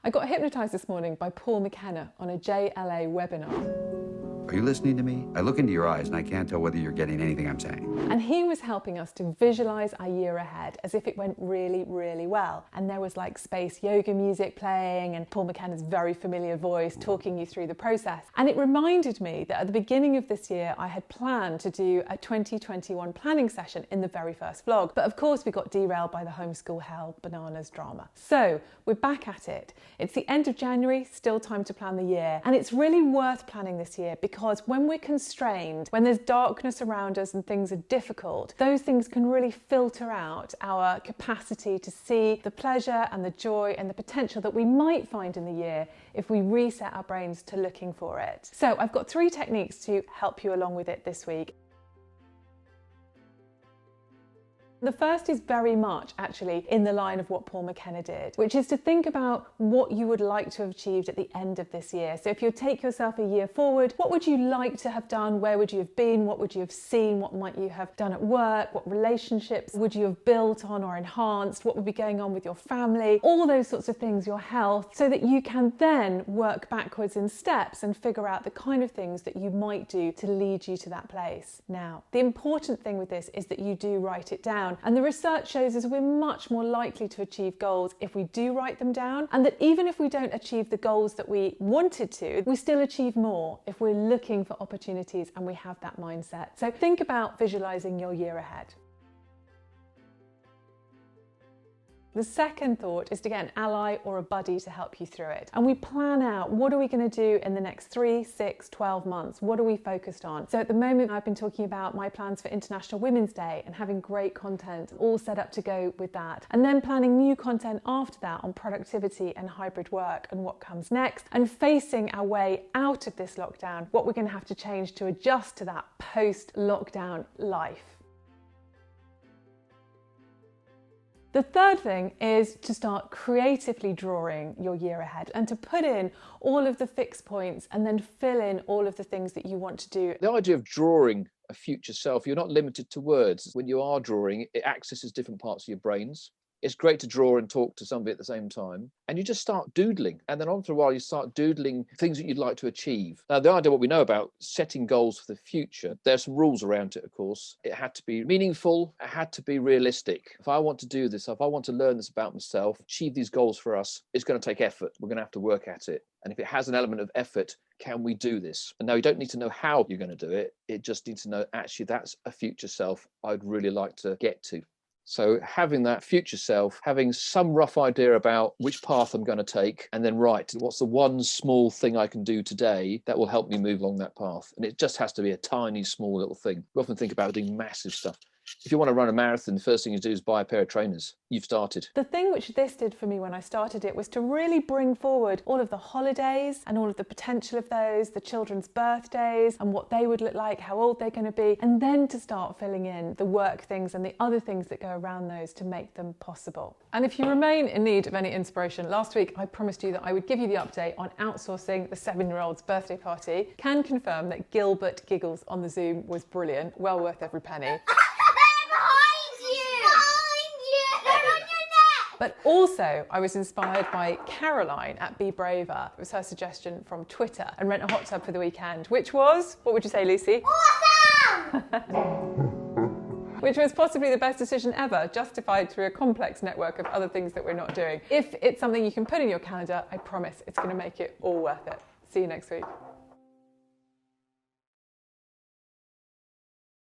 I got hypnotised this morning by Paul McKenna on a JLA webinar. Are you listening to me? I look into your eyes and I can't tell whether you're getting anything I'm saying. And he was helping us to visualise our year ahead as if it went really, really well. And there was like space yoga music playing and Paul McKenna's very familiar voice talking you through the process. And it reminded me that at the beginning of this year, I had planned to do a 2021 planning session in the very first vlog. But of course, we got derailed by the homeschool hell bananas drama. So we're back at it. It's the end of January, still time to plan the year. And it's really worth planning this year because when we're constrained, when there's darkness around us and things are difficult, those things can really filter out our capacity to see the pleasure and the joy and the potential that we might find in the year if we reset our brains to looking for it. So I've got 3 techniques to help you along with it this week. The first is very much actually in the line of what Paul McKenna did, which is to think about what you would like to have achieved at the end of this year. So if you take yourself a year forward, what would you like to have done? Where would you have been? What would you have seen? What might you have done at work? What relationships would you have built on or enhanced? What would be going on with your family? All those sorts of things, your health, so that you can then work backwards in steps and figure out the kind of things that you might do to lead you to that place. Now, the important thing with this is that you do write it down. And the research shows us we're much more likely to achieve goals if we do write them down, and that even if we don't achieve the goals that we wanted to, we still achieve more if we're looking for opportunities and we have that mindset. So think about visualizing your year ahead. The second thought is to get an ally or a buddy to help you through it. And we plan out, what are we going to do in the next 3, 6, 12 months? What are we focused on? So at the moment, I've been talking about my plans for International Women's Day and having great content all set up to go with that. And then planning new content after that on productivity and hybrid work and what comes next. And facing our way out of this lockdown, what we're going to have to change to adjust to that post-lockdown life. The third thing is to start creatively drawing your year ahead and to put in all of the fixed points and then fill in all of the things that you want to do. The idea of drawing a future self, you're not limited to words. When you are drawing, it accesses different parts of your brains. It's great to draw and talk to somebody at the same time. And you just start doodling. And then after a while, you start doodling things that you'd like to achieve. Now, the idea, what we know about setting goals for the future, there's some rules around it, of course. It had to be meaningful. It had to be realistic. If I want to do this, if I want to learn this about myself, achieve these goals for us, it's going to take effort. We're going to have to work at it. And if it has an element of effort, can we do this? And now you don't need to know how you're going to do it. It just needs to know, actually, that's a future self I'd really like to get to. So having that future self, having some rough idea about which path I'm going to take, and then right, what's the one small thing I can do today that will help me move along that path? And it just has to be a tiny, small little thing. We often think about doing massive stuff. If you want to run a marathon, the first thing you do is buy a pair of trainers. You've started. The thing which this did for me when I started it was to really bring forward all of the holidays and all of the potential of those, the children's birthdays and what they would look like, how old they're going to be, and then to start filling in the work things and the other things that go around those to make them possible. And if you remain in need of any inspiration, last week I promised you that I would give you the update on outsourcing the 7-year-old's birthday party. Can confirm that Gilbert Giggles on the Zoom was brilliant, well worth every penny. But also, I was inspired by Caroline at Be Braver. It was her suggestion from Twitter, and rent a hot tub for the weekend, which was, what would you say, Lucy? Awesome! Which was possibly the best decision ever, justified through a complex network of other things that we're not doing. If it's something you can put in your calendar, I promise it's going to make it all worth it. See you next week.